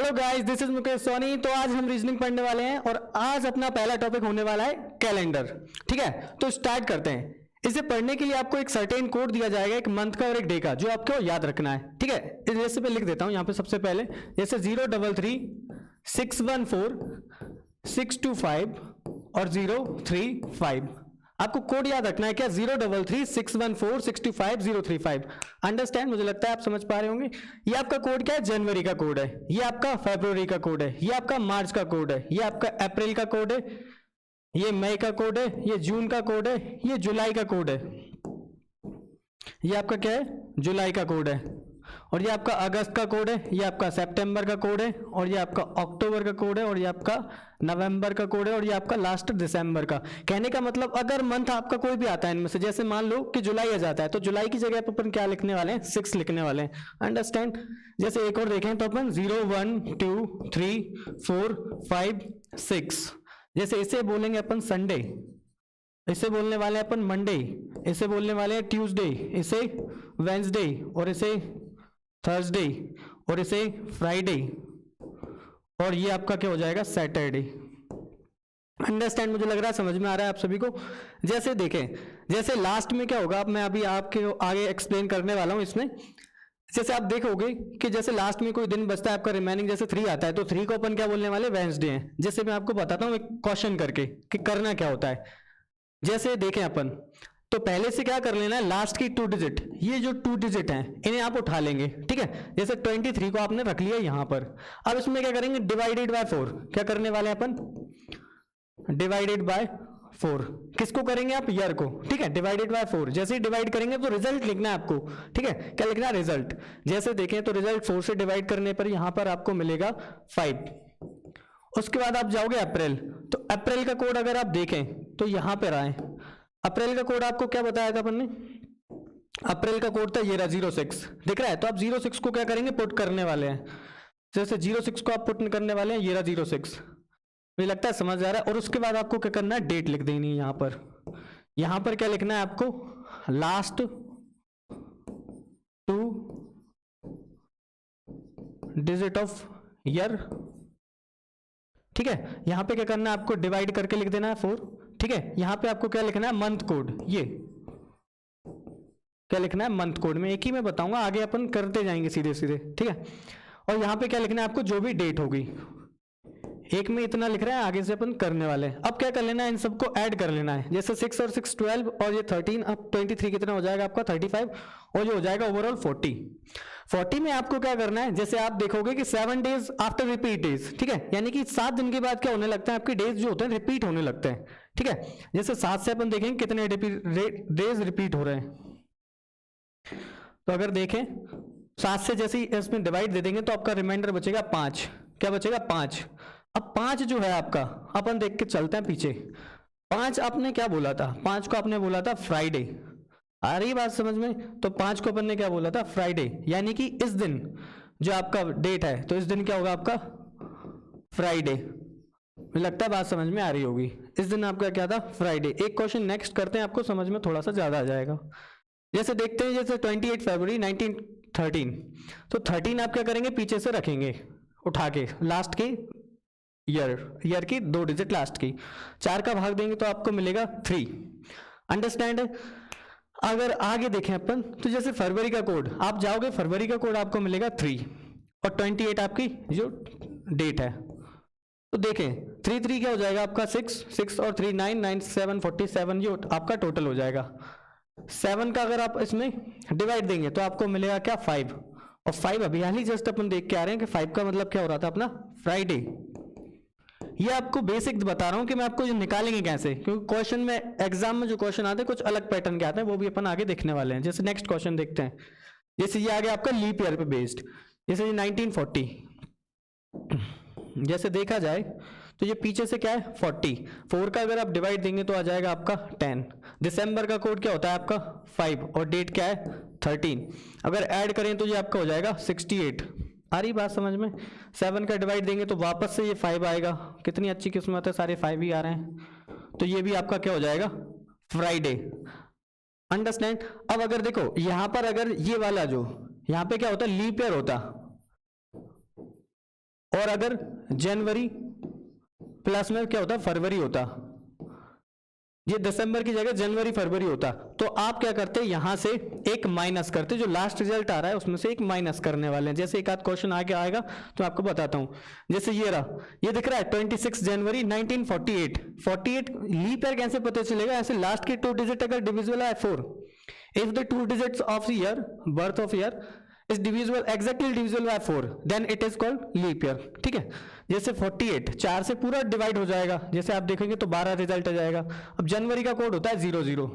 Hello guys, this is Mukesh Soni. तो आज हम रीजनिंग पढ़ने वाले हैं और आज अपना पहला टॉपिक होने वाला है कैलेंडर। ठीक है, तो स्टार्ट करते हैं। इसे पढ़ने के लिए आपको एक सर्टेन कोड दिया जाएगा, एक मंथ का और एक डे का, जो आपको याद रखना है। ठीक है, इस जैसे पे लिख देता हूं यहाँ पे सबसे पहले, जैसे 033614625 और 035। आपको कोड याद रखना है क्या? 033614625 अंडरस्टैंड? मुझे लगता है आप समझ पा रहे होंगे। ये आपका कोड क्या है? जनवरी का कोड है, ये आपका फरवरी का कोड है, ये आपका मार्च का कोड है, ये आपका अप्रैल का कोड है, ये मई का कोड है, ये जून का कोड है, ये जुलाई का कोड है, ये आपका क्या है? जुलाई का कोड है, और ये आपका अगस्त का कोड है, ये आपका सितंबर का कोड है, और ये आपका अक्टूबर का कोड है, और ये आपका नवंबर का कोड है, और ये आपका लास्ट दिसंबर का। कहने का मतलब अगर मंथ आपका कोई भी आता है इनमें से, जैसे मान लो कि जुलाई आ जाता है, तो जुलाई की जगह पर अपन क्या लिखने वाले हैं? 6 लिखने वाले हैं। अंडरस्टैंड? जैसे एक और देखें तो अपन 0 1 2 3 4 5 6, जैसे इसे बोलेंगे अपन संडे, इसे बोलने वाले हैं अपन मंडे, इसे बोलने वाले हैं ट्यूसडे, इसे वेंसडे, और इसे थर्सडे, और इसे फ्राइडे, और ये आपका क्या हो जाएगा? सैटरडे। अंडरस्टैंड? मुझे लग रहा है समझ में आ रहा है आप सभी को। जैसे देखें, जैसे लास्ट में क्या होगा, अब मैं अभी आपके आगे एक्सप्लेन करने वाला हूं इसमें। जैसे आप देखोगे कि जैसे लास्ट में कोई दिन बचता है आपका रिमेनिंग, जैसे 3 आता है, तो 3 को अपन क्या बोलने वाले? वेंसडे है। जैसे मैं आपको बताता हूँ एक क्वेश्चन करके कि करना क्या होता है। जैसे देखें अपन, तो पहले से क्या कर लेना है? लास्ट की 2 डिजिट, ये जो 2 डिजिट हैं इन्हें आप उठा लेंगे। ठीक है, जैसे 23 को आपने रख लिया यहां पर। अब इसमें क्या करेंगे? Divided by 4। क्या करने वाले हैं अपन? Divided by 4। किसको करेंगे आप? ईयर को। ठीक है, डिवाइडेड बाय 4। जैसे ही डिवाइड करेंगे तो रिजल्ट लिखना है आपको। ठीक है, क्या लिखना है? रिजल्ट। जैसे देखें तो रिजल्ट 4 से डिवाइड करने पर यहां पर आपको मिलेगा 5। उसके बाद आप जाओगे अप्रैल, तो अप्रैल का कोड अगर आप देखें तो यहां पर आए, अप्रैल का कोड आपको क्या बताया था अपन ने? अप्रैल का कोड था ये रहा 06। दिख रहा है? तो आप 06 को क्या करेंगे? पुट करने वाले हैं। जैसे 06 को आप पुट करने वाले हैं, ये रहा 06। मुझे लगता है समझ आ रहा है। और उसके बाद आपको क्या करना है? डेट लिख देनी है यहां पर। यहां पर क्या लिखना है आपको? Last 2 digit of year. ठीक है, यहां पे क्या करना है आपको? डिवाइड करके लिख देना है 4। ठीक है, यहां पे आपको क्या लिखना है? Month code. ये क्या लिखना है? Month code. में एक ही मैं बताऊंगा, आगे अपन करते जाएंगे सीधे सीधे। ठीक है, और यहां पे क्या लिखना है आपको? जो भी डेट होगी। एक में इतना लिख रहा है, आगे से अपन करने वाले हैं। अब क्या कर लेना है? इन सबको ऐड कर लेना है। जैसे 6 और 6 12, और ये 13, अब 23 कितना हो जाएगा आपका? 35, और ये हो जाएगा ओवरऑल 40। 40 में आपको क्या करना है? जैसे आप देखोगे कि 7 डेज आफ्टर रिपीट डेज। ठीक है, यानी कि 7 दिन के बाद क्या होने लगता है? आपके डेज जो होते हैं रिपीट होने लगते हैं। ठीक है, जैसे 7 से अपन देखेंगे कितने डेज रिपीट हो रहे हैं। तो अगर देखें 7 से जैसे ही इसमें डिवाइड दे देंगे तो आपका रिमाइंडर बचेगा 5। क्या बचेगा? 5। अब 5 जो है आपका, अपन देख के चलते हैं पीछे। 5 आपने क्या बोला था? 5 को आपने बोला था फ्राइडे। आ रही बात समझ में? तो 5 को अपन ने क्या बोला था? फ्राइडे। यानी कि इस दिन जो आपका डेट है, तो इस दिन क्या होगा आपका? फ्राइडे। मुझे लगता है बात समझ में आ रही होगी। इस दिन आपका क्या था? फ्राइडे। एक क्वेश्चन नेक्स्ट करते हैं, आपको समझ में थोड़ा सा ज्यादा आ जाएगा। जैसे देखते हैं, जैसे 28 फरवरी 1913, तो 13 आप क्या करेंगे? पीछे से रखेंगे उठा के, लास्ट की ईयर की 2 डिजिट लास्ट की। 4 का भाग देंगे तो आपको मिलेगा 3। अंडरस्टैंड? अगर आगे देखें अपन, तो जैसे फरवरी का कोड आप जाओगे, फरवरी का कोड आपको मिलेगा 3, और 28 आपकी जो डेट है। तो देखें 3 3 क्या हो जाएगा आपका? 6 और 3 9 9 7 47, ये आपका टोटल हो जाएगा। 7 का अगर आप इसमें डिवाइड देंगे तो आपको मिलेगा क्या? 5। और 5 अभी हाल ही जस्ट अपन देख के आ रहे हैं कि 5 का मतलब क्या हो रहा था अपना? फ्राइडे। ये आपको बेसिक बता रहा हूं कि मैं आपको निकालेंगे कैसे, क्योंकि क्वेश्चन में, एग्जाम में जो क्वेश्चन आते हैं कुछ अलग पैटर्न के आते हैं, वो भी अपन आगे देखने वाले हैं। जैसे नेक्स्ट क्वेश्चन देखते हैं। जैसे ये आ गया आपका लीप ईयर पे बेस्ड, जैसे ये 1940। जैसे देखा जाए तो ये पीछे से क्या है? 40। 4 का अगर आप डिवाइड देंगे तो आ जाएगा आपका 10। दिसंबर का कोड क्या होता है आपका? 5, और डेट क्या है? 13। अगर ऐड करें तो ये आपका हो जाएगा 68। आ रही बात समझ में? 7 का डिवाइड देंगे तो वापस से ये 5 आएगा। कितनी अच्छी किस्मत है, सारे 5 ही आ रहे हैं। तो ये भी आपका क्या हो जाएगा? फ्राइडे। अंडरस्टैंड? अब अगर देखो यहां पर, अगर ये वाला जो यहां पे क्या होता है? लीप ईयर होता, और अगर जनवरी प्लस में क्या होता, फरवरी होता, ये दिसंबर की जगह जनवरी फरवरी होता, तो आप क्या करते, यहां से एक माइनस करते, जो लास्ट रिजल्ट आ रहा है उसमें से एक माइनस करने वाले हैं। जैसे एक आध क्वेश्चन आगे आएगा तो आपको बताता हूं। जैसे ये रहा, ये दिख रहा है 26 जनवरी 1948, 48 लीप ईयर कैसे पता चलेगा, ऐसे लास्ट के 2 डिजिट अगर डिविजिबल है 4, if the 2 digits of year, birth of year is divisible, exactly divisible by 4, then it is called leap year. ठीक है, जैसे 48 4 से पूरा डिवाइड हो जाएगा, जैसे आप देखेंगे तो 12 रिजल्ट आ जाएगा। अब जनवरी का कोड होता है 00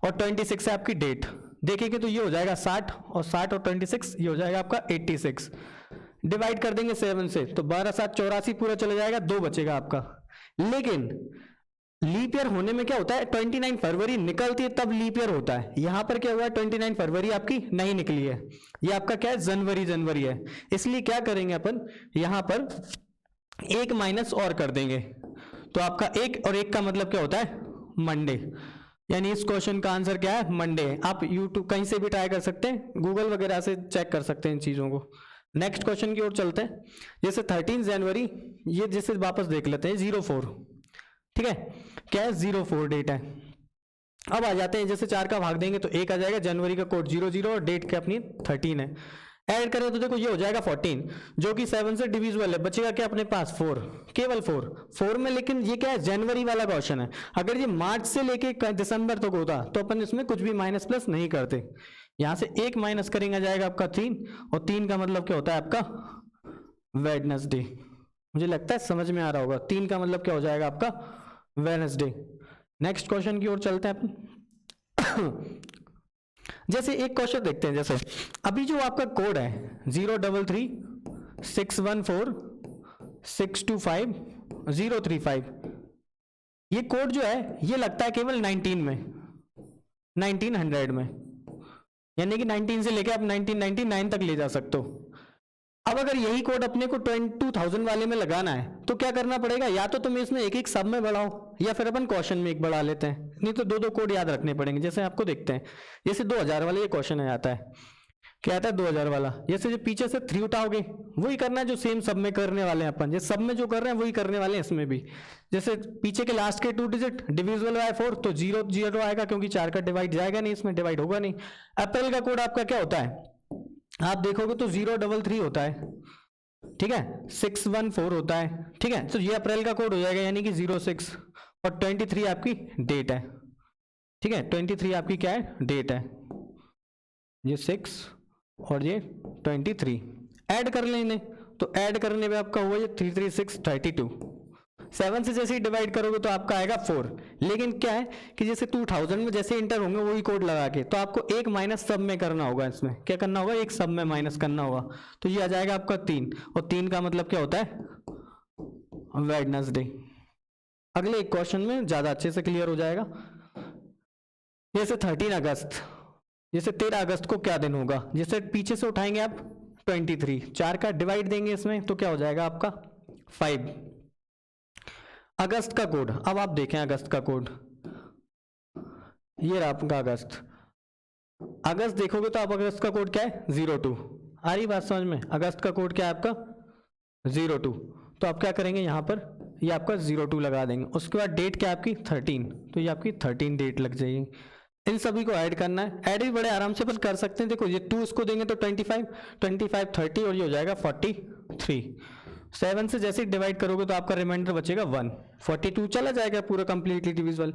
और 26 है आपकी डेट, देखेंगे तो ये हो जाएगा 60 और 60 और 26 ये हो जाएगा आपका 86। डिवाइड कर देंगे 7 से तो 12 7 84 पूरा चला जाएगा, 2 बचेगा आपका। लेकिन लीप ईयर होने में क्या होता है, 29 फरवरी निकलती है तब लीप ईयर होता है। यहां पर क्या हुआ है, 29 फरवरी आपकी नहीं निकली है, ये आपका क्या है, जनवरी है। इसलिए क्या करेंगे अपन, यहां पर एक माइनस और कर देंगे, तो आपका एक और एक का मतलब क्या होता है, मंडे। यानी इस क्वेश्चन का आंसर क्या है, मंडे। आप यूट्यूब कहीं से भी ट्राई कर सकते हैं, गूगल वगैरह से चेक कर सकते हैं इन चीजों को। नेक्स्ट क्वेश्चन की ओर चलते हैं। जैसे 13 जनवरी, ये जैसे वापस देख लेते हैं 04, ठीक है, क्या है 04 डेट है। अब आ जाते हैं, जैसे 4 का भाग देंगे तो 1 आ जाएगा, जनवरी का कोड 00 और डेट क्या अपनी 13 है। ऐड करें तो देखो ये हो जाएगा 14, जो कि 7 से डिविजिबल है, बचेगा क्या अपने पास 4, केवल 4 में। लेकिन ये क्या है, जनवरी वाला क्वेश्चन है, अगर ये मार्च से लेके दिसंबर तक होता तो अपन इसमें कुछ भी माइनस प्लस नहीं करते। यहां से एक माइनस करेंगे जाएगा आपका 3, और 3 का मतलब क्या होता है आपका वेडनेसडे। मुझे लगता है समझ में आ रहा होगा, 3 का मतलब क्या हो जाएगा आपका वेडनेसडे। नेक्स्ट क्वेश्चन की ओर चलते हैं अपन। जैसे एक क्वेश्चन देखते हैं, जैसे अभी जो आपका कोड है 033 614 625 035, ये कोड जो है ये लगता है केवल 1900 में, यानी कि 19 से लेके आप 1999 तक ले जा सकते हो। अब अगर यही कोड अपने को 2000 वाले में लगाना है तो क्या करना पड़ेगा, या तो तुम इसमें एक एक सब में बढ़ाओ, या फिर अपन क्वेश्चन में एक बढ़ा लेते हैं, नहीं तो 2 कोड याद रखने पड़ेंगे। जैसे आपको देखते हैं, जैसे 2000 वाले ये क्वेश्चन आ जाता है, क्या आता है 2000 वाला, जैसे जो पीछे से 3 उठाओगे वही करना है जो सेम सब में करने वाले हैं अपन, जैसे सब में जो कर रहे हैं वही करने वाले हैं इसमें भी। जैसे पीछे के लास्ट के 2 डिजिट डिविजिबल बाय 4 तो 0 आएगा, क्योंकि 4 का डिवाइड जाएगा नहीं, इसमें डिवाइड होगा नहीं। अप्रैल का कोड आपका क्या होता है, आप देखोगे तो 033 होता है, ठीक है, 614 होता है, ठीक है, तो ये अप्रैल का कोड हो जाएगा, यानी कि 06, और 23 आपकी डेट है, ठीक है, 23 आपकी क्या है, डेट है, ये 6 और ये 23। ऐड कर लेने, तो ऐड करने में आपका हुआ ये 336 32, 7 से जैसे ही डिवाइड करोगे तो आपका आएगा 4। लेकिन क्या है कि जैसे 2000 में जैसे इंटर होंगे वही कोड लगा के, तो आपको एक माइनस सब में करना होगा, इसमें क्या करना होगा, एक सब में माइनस करना होगा, तो ये आ जाएगा आपका 3, और 3 का मतलब क्या होता है, वेडनेसडे। अगले एक क्वेश्चन में ज्यादा अच्छे से क्लियर हो जाएगा। जैसे 13 अगस्त, जैसे 13 अगस्त को क्या दिन होगा, जैसे पीछे से उठाएंगे आप 23, 4 का डिवाइड देंगे इसमें तो क्या हो जाएगा आपका 5। अगस्त का कोड, अब आप देखें अगस्त का कोड, ये रहा आपका अगस्त। अगस्त देखोगे तो आप अगस्त का कोड क्या है 02, आ रही बात समझ में, अगस्त का कोड क्या है आपका 02, तो आप क्या करेंगे यहाँ पर ये आपका 02 लगा देंगे। उसके बाद डेट क्या है आपकी 13, तो ये आपकी 13 डेट लग जाएगी। इन सभी को ऐड करना है, ऐड भी बड़े आराम से अपन कर सकते हैं। देखो ये 2 इसको देंगे तो 25 30 और ये हो जाएगा 43। 7 से जैसे डिवाइड करोगे तो आपका रिमाइंडर बचेगा 1, 42 चला जाएगा पूरा कंप्लीटली डिविजिबल।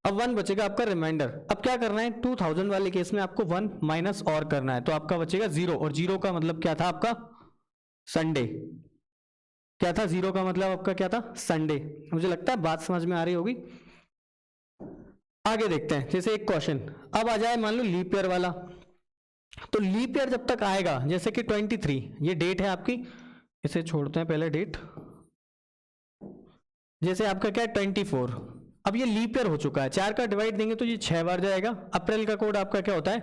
अब 1 बचेगा आपका रिमाइंडर। अब क्या करना है, 2000 वाले केस में आपको 1 माइनस और करना है, तो आपका बचेगा 0, और 0 का मतलब क्या था आपका संडे। क्या था 0 का मतलब आपका क्या था, संडे। मुझे लगता है बात समझ में आ रही होगी। आगे देखते हैं, जैसे एक क्वेश्चन अब आ जाए मान लो लीप ईयर वाला, तो लीप ईयर जब तक आएगा, जैसे कि 23 ये डेट है आपकी, इसे छोड़ते हैं पहले डेट, जैसे आपका क्या है 24, अब ये लीप ईयर हो चुका है, 4 का डिवाइड देंगे तो ये 6 बार जाएगा। अप्रैल का कोड आपका क्या होता है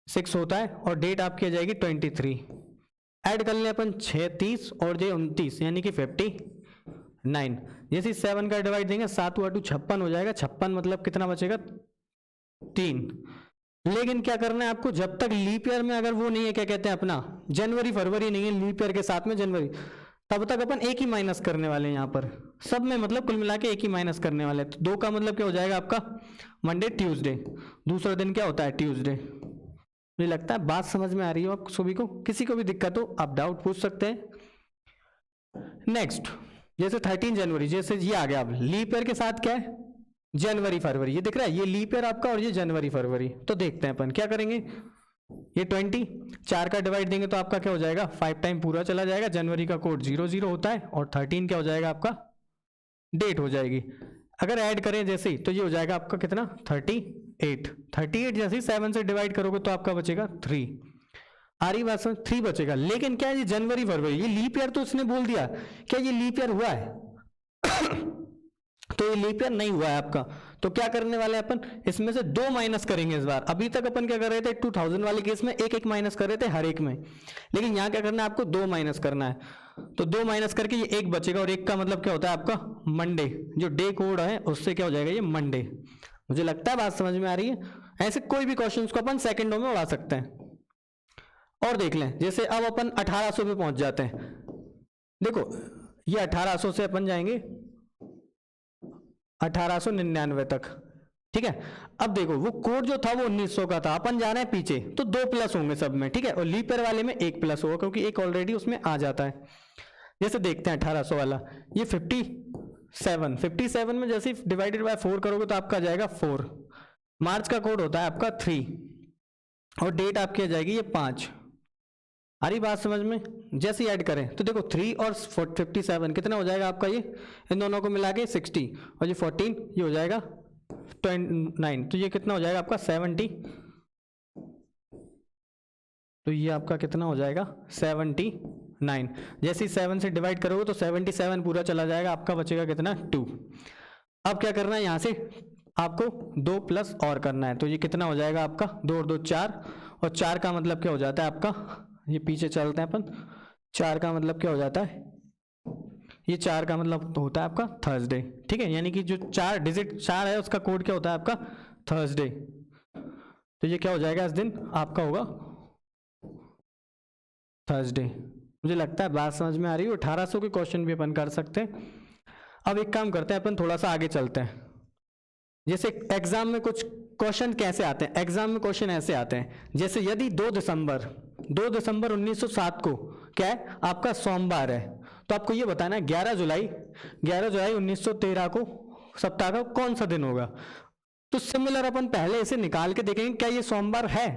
6 होता है, और डेट आपकी आ जाएगी 23। ऐड कर लें अपन 6 30 और ये 29 यानी कि 59। जैसे 7 का डिवाइड देंगे 7 हुआ 2 56 हो जाएगा, 56 मतलब कितना बचेगा 3। लेकिन क्या करना है आपको, जब तक लीप ईयर में अगर वो नहीं है क्या कहते हैं अपना जनवरी फरवरी नहीं है लीप ईयर के साथ में जनवरी, तब तक अपन एक ही माइनस करने वाले हैं यहाँ पर सब में, मतलब कुल मिला के एक ही माइनस करने वाले हैं। तो 2 का मतलब क्या हो जाएगा आपका मंडे ट्यूसडे, दूसरा दिन क्या होता है ट्यूसडे। मुझे लगता है बात समझ में आ रही हो आप सभी को, किसी को भी दिक्कत हो आप डाउट पूछ सकते हैं। नेक्स्ट जैसे 13 जनवरी, जैसे ये आ गया, अब लीप ईयर के साथ क्या है जनवरी फरवरी, ये दिख रहा है ये लीप ईयर आपका और ये जनवरी फरवरी। तो देखते हैं अपन क्या करेंगे, ये 20 4 का डिवाइड देंगे तो आपका क्या हो जाएगा 5 टाइम पूरा चला जाएगा, जनवरी का कोड 00 होता है और 13 क्या हो जाएगा आपका डेट हो जाएगी। अगर ऐड करें जैसे ही तो ये हो जाएगा आपका कितना 38 जैसे ही 7 से डिवाइड करोगे तो आपका बचेगा 3। आ रही बात समझ, 3 बचेगा। लेकिन क्या ये जनवरी फरवरी ये लीप ईयर, तो उसने बोल दिया क्या ये लीप ईयर हुआ है तो ये लीप ईयर नहीं हुआ है आपका। तो क्या करने वाले हैं अपन, इसमें से 2 माइनस करेंगे इस बार। अभी तक अपन क्या कर रहे थे 2000 वाले केस में एक एक माइनस कर रहे थे हर एक में, लेकिन यहाँ क्या करना है आपको 2 माइनस करना है। तो 2 माइनस करके ये 1 बचेगा और 1 का मतलब क्या होता है आपका मंडे, जो डे कोड है उससे क्या हो जाएगा ये मंडे। मुझे लगता है बात समझ में आ रही है। ऐसे कोई भी क्वेश्चन को अपन सेकेंडों में उड़ा सकते हैं। और देख लें जैसे अब अपन 1800 पे पहुंच जाते हैं। देखो ये 1800 से अपन जाएंगे 1899 तक, ठीक है। अब देखो वो कोड जो था वो 1900 का था, अपन जा रहे हैं पीछे तो 2 प्लस होंगे सब में, ठीक है। और लीप ईयर वाले में 1 प्लस होगा क्योंकि एक ऑलरेडी उसमें आ जाता है। जैसे देखते हैं 1800 वाला, ये 57 में जैसे डिवाइडेड बाय 4 करोगे तो आपका आ जाएगा 4। मार्च का कोड होता है आपका 3 और डेट आपकी आ जाएगी ये 5। आ रही बात समझ में। जैसे ऐड करें तो देखो 3 और 57 कितना हो जाएगा आपका, ये इन दोनों को मिला के 60 और ये 14 ये हो जाएगा 29, तो ये कितना हो जाएगा आपका 70। तो ये आपका कितना हो जाएगा 79। जैसे ही 7 से डिवाइड करोगे तो 77 पूरा चला जाएगा, आपका बचेगा कितना 2। अब क्या करना है यहाँ से आपको 2 प्लस और करना है, तो ये कितना हो जाएगा आपका 2 और 2 4, और 4 का मतलब क्या हो जाता है आपका, ये पीछे चलते हैं अपन, 4 का मतलब क्या हो जाता है, ये 4 का मतलब होता है आपका थर्सडे, ठीक है। यानी कि जो 4 डिजिट 4 है उसका कोड क्या होता है आपका थर्सडे। तो ये क्या हो जाएगा इस दिन आपका होगा थर्सडे। मुझे लगता है बात समझ में आ रही है। 1800 के क्वेश्चन भी अपन कर सकते हैं। अब एक काम करते हैं अपन थोड़ा सा आगे चलते हैं। जैसे एग्जाम में कुछ क्वेश्चन कैसे आते हैं, एग्जाम में क्वेश्चन ऐसे आते हैं जैसे यदि 2 दिसंबर 1907 को क्या है आपका सोमवार है, तो आपको ये बताना है 11 जुलाई 1913 को सप्ताह का कौन सा दिन होगा। तो सिमिलर अपन पहले इसे निकाल के देखेंगे क्या ये सोमवार है।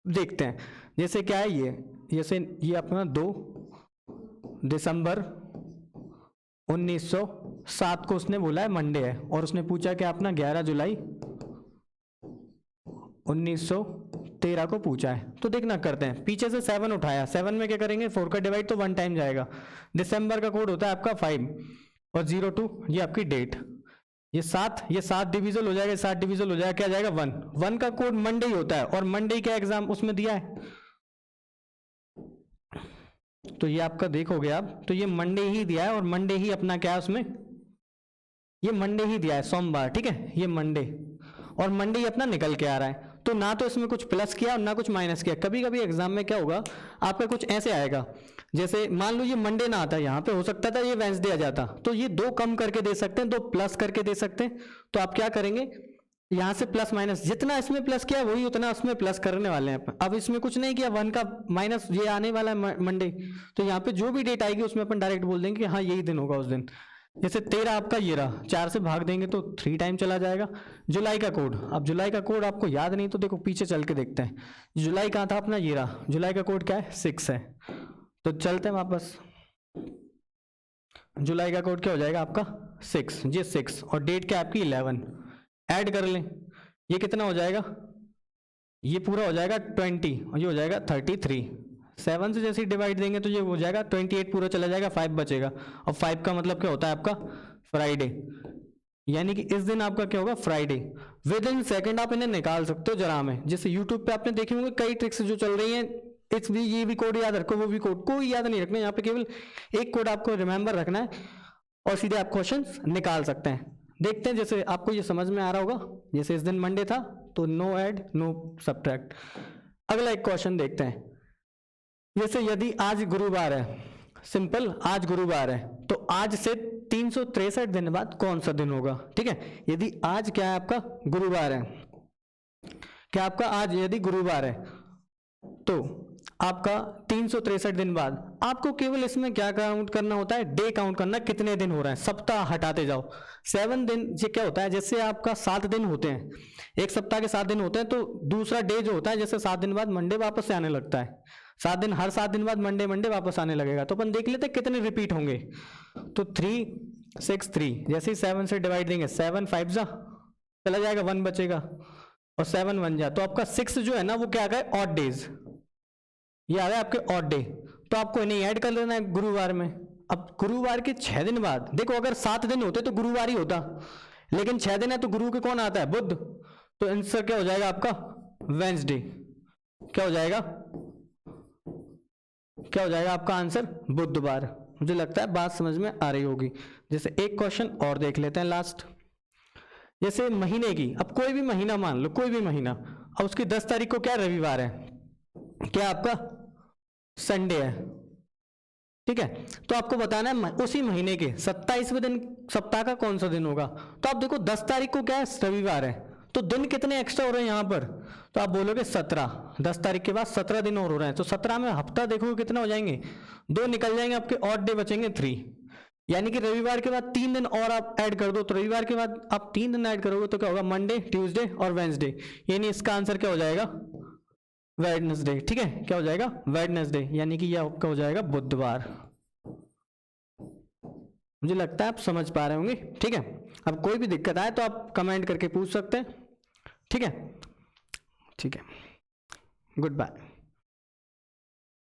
देखते हैं जैसे क्या है ये, जैसे ये अपना 2 दिसंबर 1907 को उसने बोला है मंडे है, और उसने पूछा कि अपना 11 जुलाई 1913 को पूछा है। तो देखना करते हैं, पीछे से 7 उठाया, 7 में क्या करेंगे 4 का डिवाइड तो 1 टाइम जाएगा। दिसंबर का कोड होता है आपका 5 और 02 ये आपकी डेट, ये 7 डिविजल हो जाएगा, 7 डिविजल हो जाएगा, क्या जाएगा 1 का कोड मंडे ही होता है, और मंडे का एग्जाम उसमें दिया है। तो ये आपका देखोगे आप तो ये मंडे ही दिया है, और मंडे ही अपना क्या है उसमें, ये मंडे ही दिया है सोमवार, ठीक है। ये मंडे और मंडे ही अपना निकल के आ रहा है। तो ना तो इसमें कुछ प्लस किया और ना कुछ माइनस किया। कभी कभी एग्जाम में क्या होगा आपका कुछ ऐसे आएगा, जैसे मान लो ये मंडे ना आता, यहाँ पे हो सकता था ये वेंसडे आ जाता, तो ये 2 कम करके दे सकते हैं, 2 प्लस करके दे सकते हैं। तो आप क्या करेंगे यहाँ से प्लस माइनस, जितना इसमें प्लस किया वही उतना उसमें प्लस करने वाले हैं। अब इसमें कुछ नहीं किया, 1 का माइनस ये आने वाला है मंडे, तो यहाँ पे जो भी डेट आएगी उसमें अपन डायरेक्ट बोल देंगे कि हाँ यही दिन होगा उस दिन। जैसे 13 आपका ये रहा, 4 से भाग देंगे तो 3 टाइम चला जाएगा। जुलाई का कोड, अब जुलाई का कोड आपको याद नहीं तो देखो पीछे चल के देखते हैं, जुलाई कहाँ था अपना, ये रहा। जुलाई का कोड क्या है 6 है, तो चलते हैं वापस। जुलाई का कोड क्या हो जाएगा आपका 6, ये 6 और डेट क्या आपकी 11। ऐड कर लें, ये कितना हो जाएगा, ये पूरा हो जाएगा 20 और ये हो जाएगा 33। 7 से जैसे ही डिवाइड देंगे तो ये हो जाएगा 28 पूरा चला जाएगा, 5 बचेगा। और 5 का मतलब क्या होता है आपका फ्राइडे, यानी कि इस दिन आपका क्या होगा फ्राइडे। विद इन सेकेंड आप इन्हें निकाल सकते हो जरा में। जैसे यूट्यूब पे आपने देखे होंगे कई ट्रिक्स जो चल रही हैं, इस भी ये भी कोड याद रखो, वो भी कोड, कोई याद नहीं रखना, यहाँ पे केवल एक कोड आपको रिमेंबर रखना है और सीधे आप क्वेश्चन निकाल सकते हैं। देखते हैं जैसे आपको ये समझ में आ रहा होगा। जैसे इस दिन मंडे था तो नो ऐड नो सब्ट्रैक्ट। अगला एक क्वेश्चन देखते हैं। जैसे यदि आज गुरुवार है सिंपल, आज गुरुवार है तो आज से 363 दिन बाद कौन सा दिन होगा, ठीक है। यदि आज क्या है आपका गुरुवार है, क्या आपका आज यदि गुरुवार है तो आपका 363 दिन बाद आपको केवल इसमें क्या काउंट करना होता है, डे काउंट करना, कितने दिन हो रहे हैं, सप्ताह हटाते जाओ। 7 दिन ये क्या होता है, जैसे आपका 7 दिन होते हैं, एक सप्ताह के 7 दिन होते हैं, तो दूसरा डे जो होता है जैसे 7 दिन बाद मंडे वापस से आने लगता है, 7 दिन, हर 7 दिन बाद मंडे वापस आने लगेगा। तो अपन देख लेते हैं कितने रिपीट होंगे। तो 3 6 3, जैसे ही 7 से डिवाइड देंगे, 7 5 जा चला जाएगा, 1 बचेगा और 7 1 जा, तो आपका 6 जो है ना वो क्या आ गया, ऑड डेज, ये आ गया आपके ऑड डे। तो आपको इन्हें ऐड कर लेना है गुरुवार में। अब गुरुवार के 6 दिन बाद देखो, अगर 7 दिन होते तो गुरुवार ही होता, लेकिन 6 दिन है तो गुरु के कौन आता है, बुध, तो आंसर क्या हो जाएगा आपका वेंसडे। क्या हो जाएगा, क्या हो जाएगा आपका आंसर, बुधवार। मुझे लगता है बात समझ में आ रही होगी। जैसे एक क्वेश्चन और देख लेते हैं लास्ट, जैसे महीने की, अब कोई भी महीना मान लो, कोई भी महीना, अब उसकी 10 तारीख को क्या रविवार है, क्या आपका संडे है, ठीक है। तो आपको बताना है उसी महीने के 27वें दिन सप्ताह का कौन सा दिन होगा। तो आप देखो 10 तारीख को क्या है, रविवार है, तो दिन कितने एक्स्ट्रा हो रहे हैं यहाँ पर, तो आप बोलोगे 17, 10 तारीख के बाद 17 दिन और हो रहे हैं, तो 17 में हफ्ता देखोगे कितना हो जाएंगे, 2 निकल जाएंगे, आपके ऑड डे बचेंगे 3, यानी कि रविवार के बाद 3 दिन और आप ऐड कर दो, तो रविवार के बाद आप 3 दिन ऐड करोगे तो क्या होगा, मंडे, ट्यूसडे और वेंसडे, यानी इसका आंसर क्या हो जाएगा, वेडनेसडे, ठीक है। क्या हो जाएगा, वेडनेसडे, यानी कि यह आपका हो जाएगा बुधवार। मुझे लगता है आप समझ पा रहे होंगे, ठीक है। अब कोई भी दिक्कत आए तो आप कमेंट करके पूछ सकते हैं, ठीक है। ठीक है, गुड बाय।